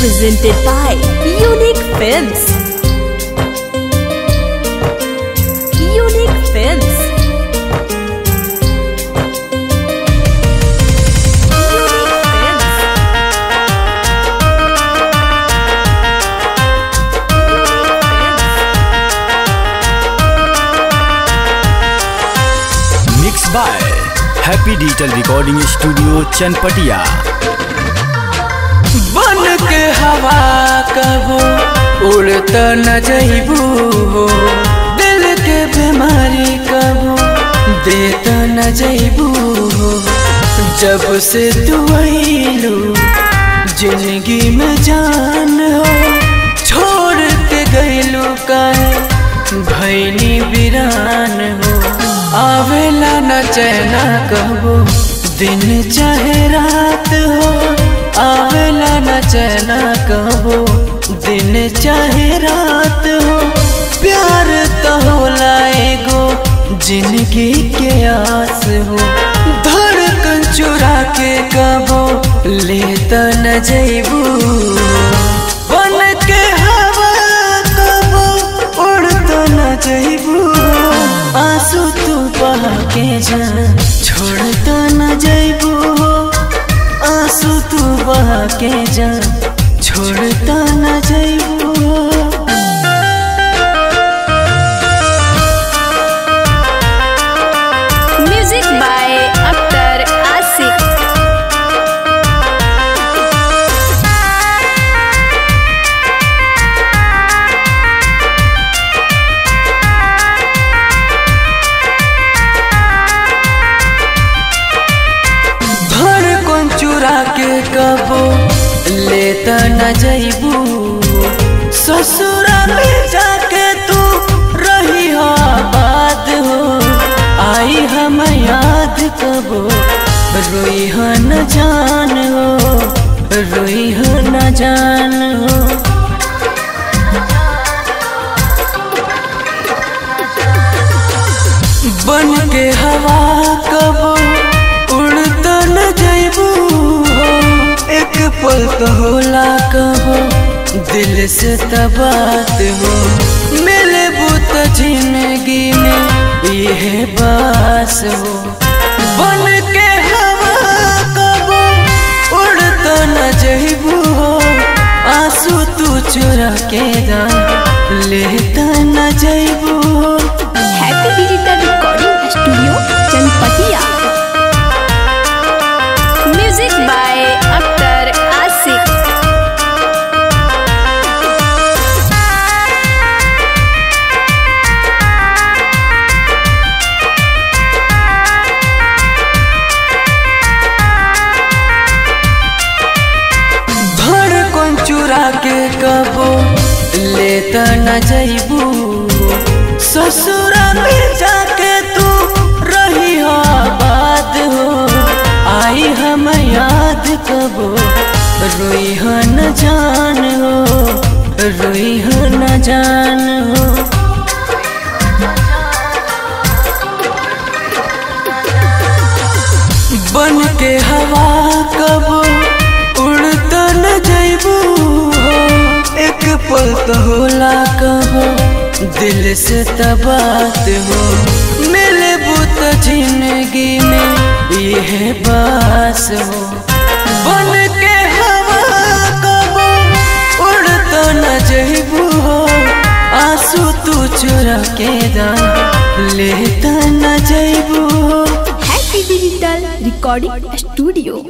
presented by Unique Films. Unique Films. Mixed by Happy Digital Recording Studio Chanpatia. बन के हवा कबो उड़ता न जाइबू हो, दिल के बीमारी कबो देता न जाइबू हो। जब से तू आइलू जिंदगी में जान हो, छोड़ के गइलू काहे भैनी वीरान हो। आवेला न चैना कबो दिन चाहे रात हो, आवेला न चैना कबो दिन चाहे रात हो। प्यार तो होला एगो जिंदगी के आस हो, धड़कन चुरा के कबो लेता न जाइबू। बन के हवा कबो उड़ता न जाइबू, आंसू तू बहा के जा छोड़ता न जाइबू। आंसू तू बहा के जा छोड़ता न जाइबू। Music by Akhtar Asik. धड़कन चुरा के कबो लेता न जाइबू, ससुरा में जाके तू रही हो आबाद हो। आई हम याद कबो रोई हो न जान हो, रोई हो न जान हो। बन के हवा कबो उड़ता न जाइबू हो, एक पल तो होला कबो दिल से तबात हो। मिले बुत जिंदगी में यह बास हो। बन के हवा कबो उड़ता न जाइबू हो, आंसू तू चुरा के दा लेता न जाइबू। Happy Digital Recording Studio Chanpatia. Music by Akhtar Asik. धड़कन चुरा के कबो लेता न जाइबू, ससुरा में जाके तू रही हो आबाद हो। आई हम याद कबो रोई हो न जान हो, रोई हो न जान हो। बन के हवा कबो उड़ता न जाइबू हो, एक पल तो होला कबो दिल से तबात हो। मिले बुत जिंदगी में यह बास हो। बन के हवा कबो उड़ता न जाइबू हो, आंसू तू चुरा के दा लेता न जाइबू। Happy Digital Recording Studio.